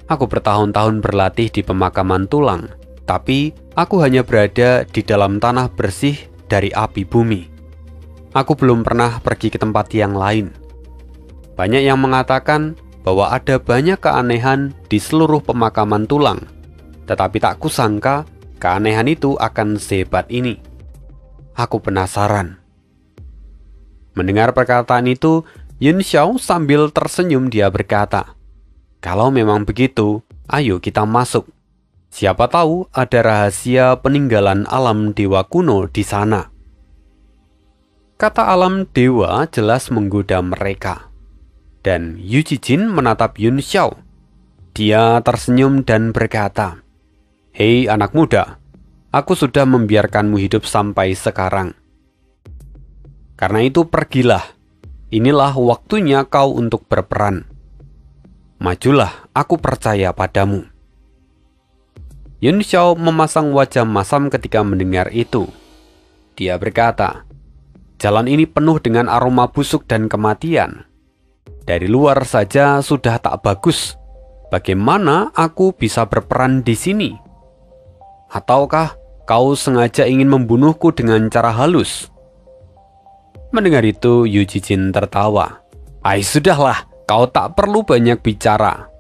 Aku bertahun-tahun berlatih di pemakaman tulang, tapi aku hanya berada di dalam tanah bersih dari api bumi. Aku belum pernah pergi ke tempat yang lain. Banyak yang mengatakan bahwa ada banyak keanehan di seluruh pemakaman tulang, tetapi tak kusangka keanehan itu akan sehebat ini. Aku penasaran. Mendengar perkataan itu, Yun Xiao sambil tersenyum dia berkata, "Kalau memang begitu, ayo kita masuk. Siapa tahu ada rahasia peninggalan alam dewa kuno di sana." Kata alam dewa jelas menggoda mereka. Dan Yu Jijin menatap Yun Xiao. Dia tersenyum dan berkata, "Hei anak muda, aku sudah membiarkanmu hidup sampai sekarang. Karena itu pergilah. Inilah waktunya kau untuk berperan. Majulah, aku percaya padamu." Yun Xiao memasang wajah masam ketika mendengar itu. Dia berkata, "Jalan ini penuh dengan aroma busuk dan kematian. Dari luar saja sudah tak bagus. Bagaimana aku bisa berperan di sini? Ataukah kau sengaja ingin membunuhku dengan cara halus?" Mendengar itu, Yu Jijin tertawa. Sudahlah, kau tak perlu banyak bicara.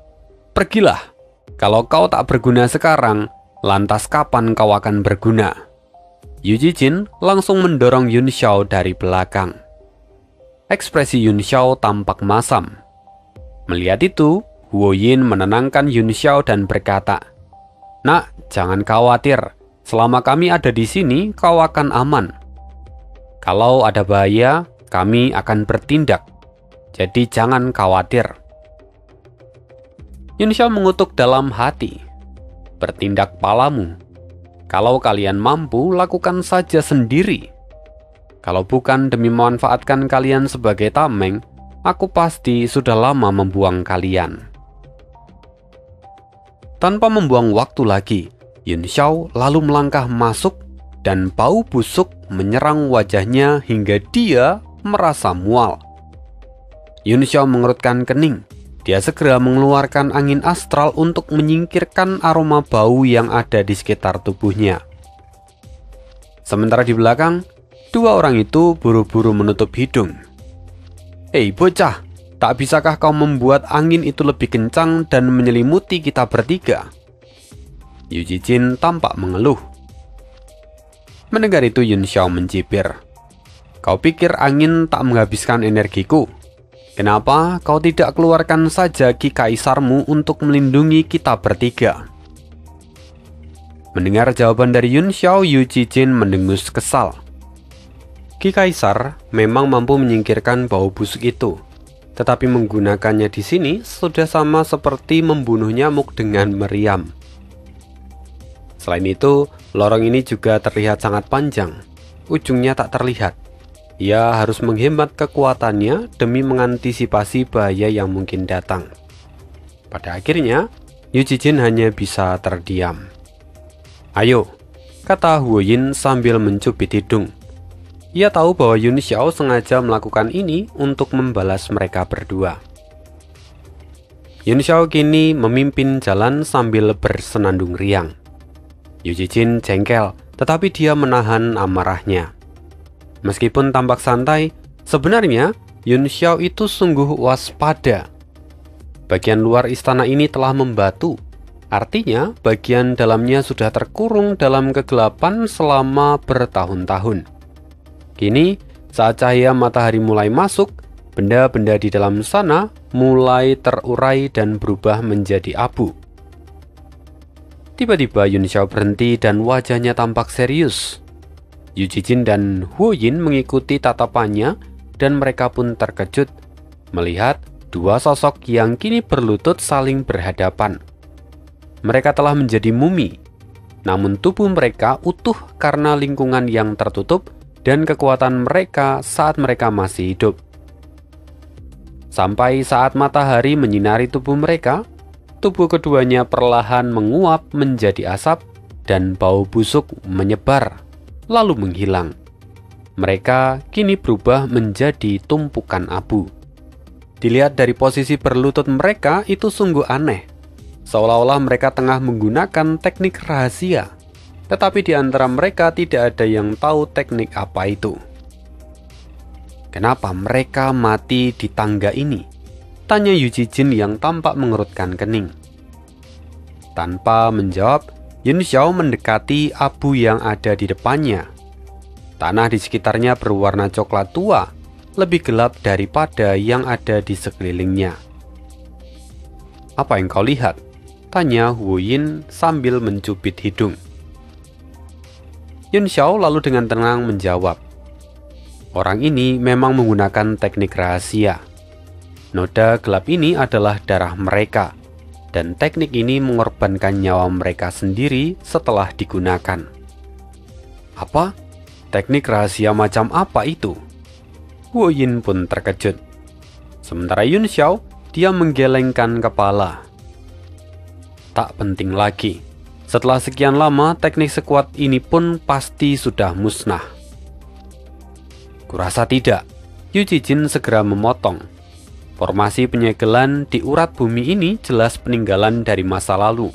Pergilah. Kalau kau tak berguna sekarang, lantas kapan kau akan berguna?" Yu Jijin langsung mendorong Yun Xiao dari belakang. Ekspresi Yun Xiao tampak masam. Melihat itu, Huo Yin menenangkan Yun Xiao dan berkata, "Nak, jangan khawatir. Selama kami ada di sini, kau akan aman. Kalau ada bahaya, kami akan bertindak. Jadi jangan khawatir." Yun Xiao mengutuk dalam hati. "Bertindak palamu. Kalau kalian mampu, lakukan saja sendiri. Kalau bukan demi memanfaatkan kalian sebagai tameng, aku pasti sudah lama membuang kalian." Tanpa membuang waktu lagi, Yun Xiao lalu melangkah masuk dan bau busuk menyerang wajahnya hingga dia merasa mual. Yun Xiao mengerutkan kening. Dia segera mengeluarkan angin astral untuk menyingkirkan aroma bau yang ada di sekitar tubuhnya. Sementara di belakang, dua orang itu buru-buru menutup hidung. "Hei bocah, tak bisakah kau membuat angin itu lebih kencang dan menyelimuti kita bertiga?" Yu Jijin tampak mengeluh. Mendengar itu, Yun Xiao mencibir. "Kau pikir angin tak menghabiskan energiku? Kenapa kau tidak keluarkan saja Ki Kaisarmu untuk melindungi kita bertiga?" Mendengar jawaban dari Yun Xiao, Yu Jijin mendengus kesal. Ki Kaisar memang mampu menyingkirkan bau busuk itu, tetapi menggunakannya di sini sudah sama seperti membunuh nyamuk dengan meriam. Selain itu, lorong ini juga terlihat sangat panjang. Ujungnya tak terlihat. Ia harus menghemat kekuatannya demi mengantisipasi bahaya yang mungkin datang. Pada akhirnya, Yu Jijin hanya bisa terdiam. "Ayo," kata Huo Yin sambil mencubit hidung. Ia tahu bahwa Yun Xiao sengaja melakukan ini untuk membalas mereka berdua. Yun Xiao kini memimpin jalan sambil bersenandung riang. Yu Jijin jengkel, tetapi dia menahan amarahnya. Meskipun tampak santai, sebenarnya Yun Xiao itu sungguh waspada. Bagian luar istana ini telah membatu. Artinya, bagian dalamnya sudah terkurung dalam kegelapan selama bertahun-tahun. Kini, saat cahaya matahari mulai masuk, benda-benda di dalam sana mulai terurai dan berubah menjadi abu. Tiba-tiba Yun Xiao berhenti dan wajahnya tampak serius. Yu Jijin dan Huo Yin mengikuti tatapannya dan mereka pun terkejut melihat dua sosok yang kini berlutut saling berhadapan. Mereka telah menjadi mumi. namun tubuh mereka utuh karena lingkungan yang tertutup dan kekuatan mereka saat mereka masih hidup. Sampai saat matahari menyinari tubuh mereka, tubuh keduanya perlahan menguap menjadi asap dan bau busuk menyebar, lalu menghilang. Mereka kini berubah menjadi tumpukan abu. Dilihat dari posisi berlutut mereka, itu sungguh aneh. Seolah-olah mereka tengah menggunakan teknik rahasia. Tetapi di antara mereka tidak ada yang tahu teknik apa itu. "Kenapa mereka mati di tangga ini?" tanya Yu Jijin yang tampak mengerutkan kening. Tanpa menjawab, Yun Xiao mendekati abu yang ada di depannya. Tanah di sekitarnya berwarna coklat tua, lebih gelap daripada yang ada di sekelilingnya. "Apa yang kau lihat?" tanya Wu Yin sambil mencubit hidung. Yun Xiao lalu dengan tenang menjawab, "Orang ini memang menggunakan teknik rahasia. Noda gelap ini adalah darah mereka, dan teknik ini mengorbankan nyawa mereka sendiri setelah digunakan." "Apa? Teknik rahasia macam apa itu?" Wu Yin pun terkejut. Sementara Yun Xiao, dia menggelengkan kepala. Tak penting lagi. Setelah sekian lama, teknik sekuat ini pun pasti sudah musnah. "Kurasa tidak." Yu Jijin segera memotong. Formasi penyegelan di urat bumi ini jelas peninggalan dari masa lalu.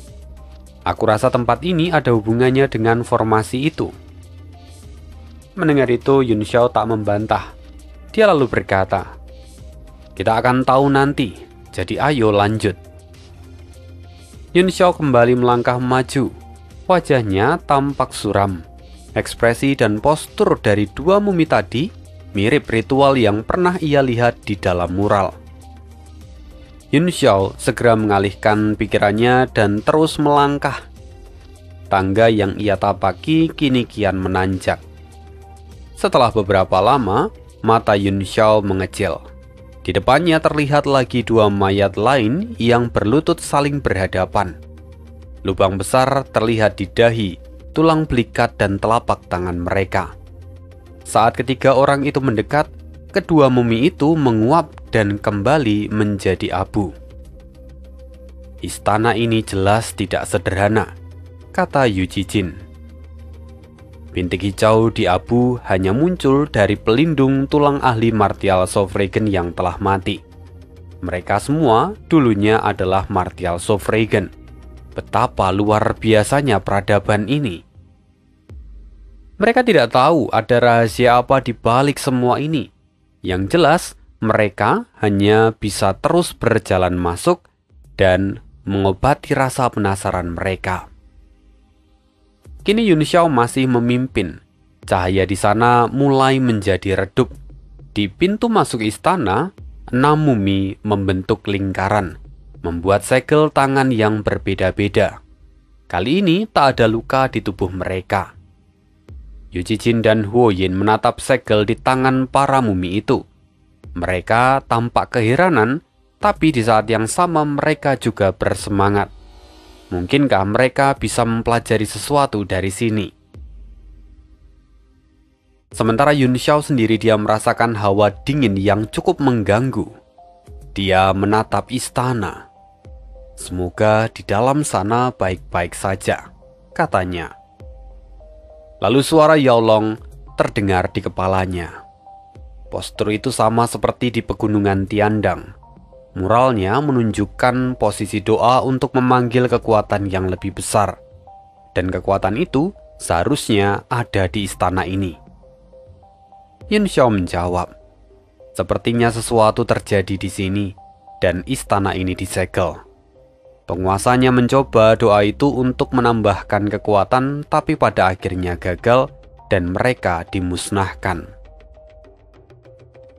Aku rasa tempat ini ada hubungannya dengan formasi itu. Mendengar itu, Yun Xiao tak membantah. Dia lalu berkata, "Kita akan tahu nanti, jadi ayo lanjut." Yun Xiao kembali melangkah maju. Wajahnya tampak suram. Ekspresi dan postur dari dua mumi tadi mirip ritual yang pernah ia lihat di dalam mural. Yun Xiao segera mengalihkan pikirannya dan terus melangkah. Tangga yang ia tapaki kini kian menanjak. Setelah beberapa lama, mata Yun Xiao mengecil. Di depannya terlihat lagi dua mayat lain yang berlutut saling berhadapan. Lubang besar terlihat di dahi, tulang belikat dan telapak tangan mereka. Saat ketiga orang itu mendekat, kedua mumi itu menguap dan kembali menjadi abu. "Istana ini jelas tidak sederhana," kata Yu Jijin. Bintik hijau di abu hanya muncul dari pelindung tulang ahli martial Sovragen yang telah mati. Mereka semua dulunya adalah martial Sovragen. Betapa luar biasanya peradaban ini. Mereka tidak tahu ada rahasia apa di balik semua ini. Yang jelas, mereka hanya bisa terus berjalan masuk dan mengobati rasa penasaran mereka. Kini Yun Xiao masih memimpin. Cahaya di sana mulai menjadi redup. Di pintu masuk istana, 6 mumi membentuk lingkaran, membuat segel tangan yang berbeda-beda. Kali ini tak ada luka di tubuh mereka. Yu Jijin dan Huo Yin menatap segel di tangan para mumi itu. Mereka tampak keheranan, tapi di saat yang sama mereka juga bersemangat. Mungkinkah mereka bisa mempelajari sesuatu dari sini? Sementara Yun Xiao sendiri, dia merasakan hawa dingin yang cukup mengganggu. Dia menatap istana. "Semoga di dalam sana baik-baik saja," katanya. Lalu suara Yao Long terdengar di kepalanya. Postur itu sama seperti di pegunungan Tiandang. Muralnya menunjukkan posisi doa untuk memanggil kekuatan yang lebih besar. Dan kekuatan itu seharusnya ada di istana ini. Yun Xiao menjawab, "Sepertinya sesuatu terjadi di sini, dan istana ini disegel." Penguasanya mencoba doa itu untuk menambahkan kekuatan, tapi pada akhirnya gagal dan mereka dimusnahkan.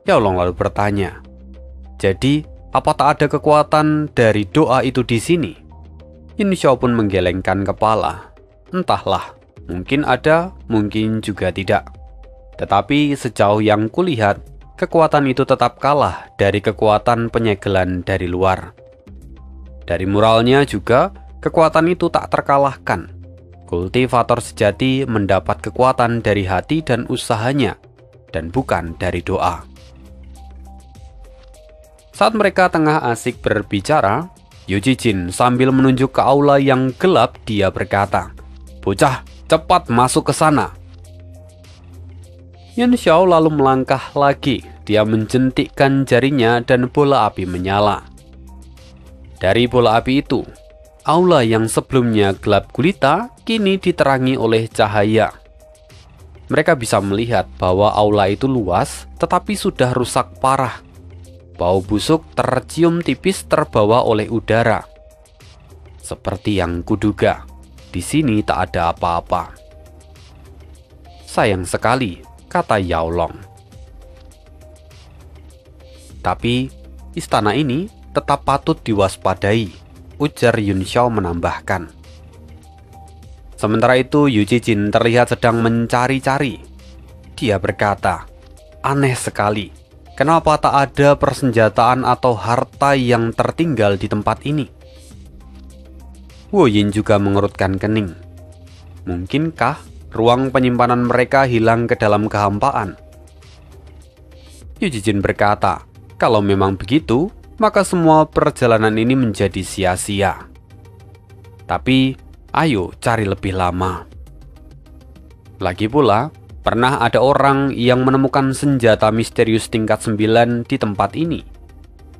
Yao Long lalu bertanya, "Jadi, apa tak ada kekuatan dari doa itu di sini?" Yun Xiao pun menggelengkan kepala. "Entahlah, mungkin ada, mungkin juga tidak. Tetapi sejauh yang kulihat, kekuatan itu tetap kalah dari kekuatan penyegelan dari luar. Dari muralnya juga, kekuatan itu tak terkalahkan. Kultivator sejati mendapat kekuatan dari hati dan usahanya, dan bukan dari doa. Saat mereka tengah asik berbicara, Yujijin sambil menunjuk ke aula yang gelap, dia berkata, "Bocah, cepat masuk ke sana." Yun Xiao lalu melangkah lagi. Dia menjentikkan jarinya dan bola api menyala. Dari bola api itu, aula yang sebelumnya gelap gulita kini diterangi oleh cahaya. Mereka bisa melihat bahwa aula itu luas tetapi sudah rusak parah. Bau busuk tercium tipis terbawa oleh udara. Seperti yang kuduga, di sini tak ada apa-apa. Sayang sekali, kata Yao Long. Tapi istana ini tetap patut diwaspadai, ujar Yun Xiao menambahkan. Sementara itu Yujijin terlihat sedang mencari-cari. Dia berkata, "Aneh sekali, kenapa tak ada persenjataan atau harta yang tertinggal di tempat ini?" Wu Yin juga mengerutkan kening. Mungkinkah ruang penyimpanan mereka hilang ke dalam kehampaan? Yujijin berkata, kalau memang begitu, maka semua perjalanan ini menjadi sia-sia. Tapi, ayo cari lebih lama. Lagi pula, pernah ada orang yang menemukan senjata misterius tingkat 9 di tempat ini.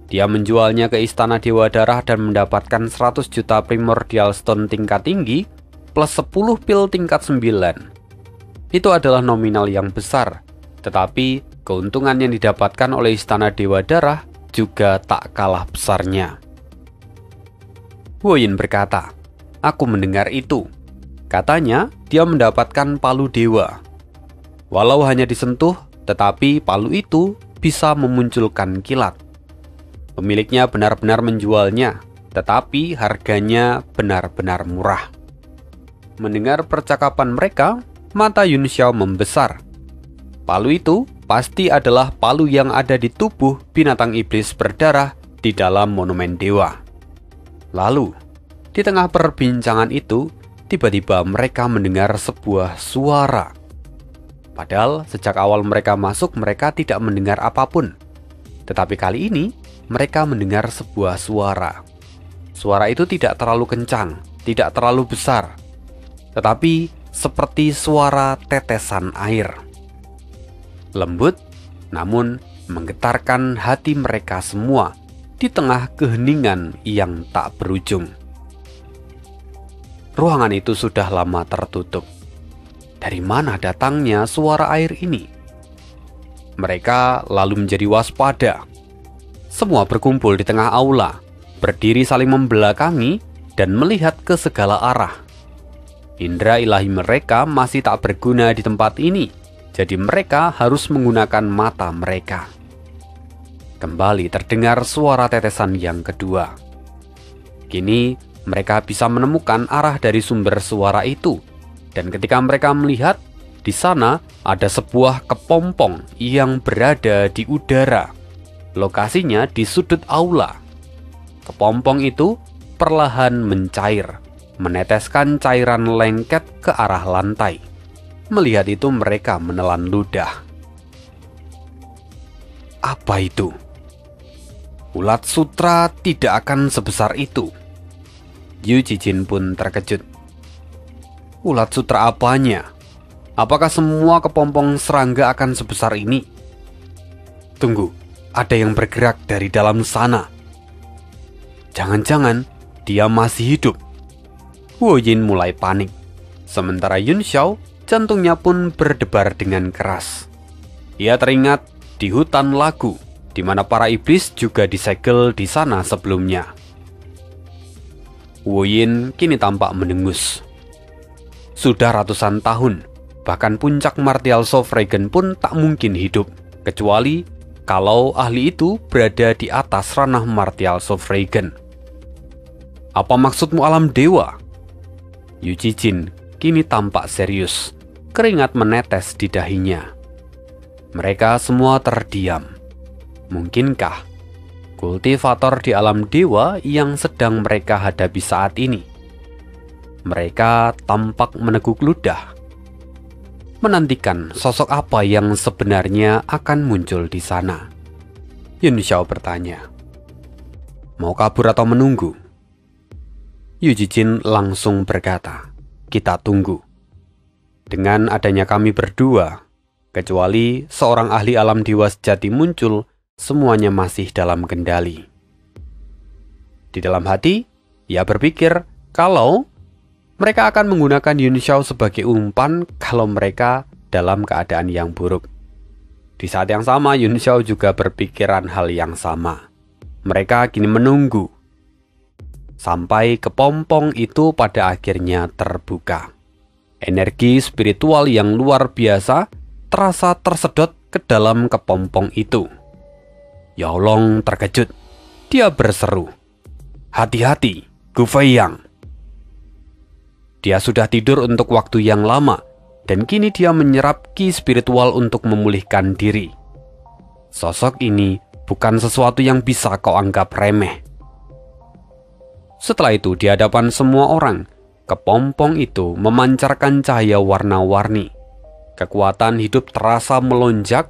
Dia menjualnya ke Istana Dewa Darah dan mendapatkan 100 juta primordial stone tingkat tinggi plus 10 pil tingkat 9. Itu adalah nominal yang besar, tetapi keuntungan yang didapatkan oleh Istana Dewa Darah juga tak kalah besarnya. Wu Yin berkata, "Aku mendengar itu. Katanya dia mendapatkan palu dewa. Walau hanya disentuh, tetapi palu itu bisa memunculkan kilat. Pemiliknya benar-benar menjualnya, tetapi harganya benar-benar murah." Mendengar percakapan mereka, mata Yun Xiao membesar. Palu itu pasti adalah palu yang ada di tubuh binatang iblis berdarah di dalam monumen dewa. Lalu, di tengah perbincangan itu, tiba-tiba mereka mendengar sebuah suara. Padahal sejak awal mereka masuk, mereka tidak mendengar apapun. Tetapi kali ini, mereka mendengar sebuah suara. Suara itu tidak terlalu kencang, tidak terlalu besar, tetapi seperti suara tetesan air. Lembut, namun menggetarkan hati mereka semua di tengah keheningan yang tak berujung. Ruangan itu sudah lama tertutup. Dari mana datangnya suara air ini? Mereka lalu menjadi waspada. Semua berkumpul di tengah aula, berdiri saling membelakangi dan melihat ke segala arah. Indra ilahi mereka masih tak berguna di tempat ini. Jadi mereka harus menggunakan mata mereka. Kembali terdengar suara tetesan yang kedua. Kini mereka bisa menemukan arah dari sumber suara itu. Dan ketika mereka melihat, di sana ada sebuah kepompong yang berada di udara. Lokasinya di sudut aula. Kepompong itu perlahan mencair, meneteskan cairan lengket ke arah lantai. Melihat itu mereka menelan ludah. Apa itu? Ulat sutra tidak akan sebesar itu. Yujijin pun terkejut. Ulat sutra apanya? Apakah semua kepompong serangga akan sebesar ini? Tunggu, ada yang bergerak dari dalam sana. Jangan-jangan dia masih hidup. Wu Yin mulai panik. Sementara Yun Xiao jantungnya pun berdebar dengan keras. Ia teringat di hutan lagu, di mana para iblis juga disegel di sana sebelumnya. Wu Yin kini tampak mendengus. Sudah ratusan tahun, bahkan puncak Martial Sovragen pun tak mungkin hidup, kecuali kalau ahli itu berada di atas ranah Martial Sovragen. Apa maksudmu alam dewa? Yujijin kini tampak serius. Keringat menetes di dahinya. Mereka semua terdiam. Mungkinkah kultivator di alam dewa yang sedang mereka hadapi saat ini? Mereka tampak meneguk ludah, menantikan sosok apa yang sebenarnya akan muncul di sana. Yun Xiao bertanya, "Mau kabur atau menunggu?" Yu Jijin langsung berkata, "Kita tunggu. Dengan adanya kami berdua, kecuali seorang ahli alam dewa sejati muncul, semuanya masih dalam kendali." Di dalam hati, ia berpikir kalau mereka akan menggunakan Yun Xiao sebagai umpan kalau mereka dalam keadaan yang buruk. Di saat yang sama, Yun Xiao juga berpikiran hal yang sama. Mereka kini menunggu sampai kepompong itu pada akhirnya terbuka. Energi spiritual yang luar biasa terasa tersedot ke dalam kepompong itu. Yaolong terkejut. Dia berseru, "Hati-hati, Gu Feiyang." Dia sudah tidur untuk waktu yang lama, dan kini dia menyerap ki spiritual untuk memulihkan diri. Sosok ini bukan sesuatu yang bisa kau anggap remeh. Setelah itu, di hadapan semua orang, kepompong itu memancarkan cahaya warna-warni. Kekuatan hidup terasa melonjak,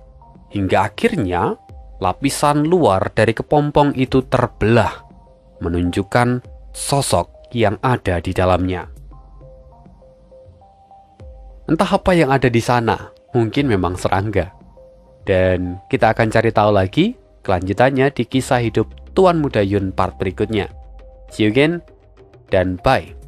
hingga akhirnya lapisan luar dari kepompong itu terbelah, menunjukkan sosok yang ada di dalamnya. Entah apa yang ada di sana, mungkin memang serangga. Dan kita akan cari tahu lagi kelanjutannya di kisah hidup Tuan Muda Yun part berikutnya. See you again, dan bye.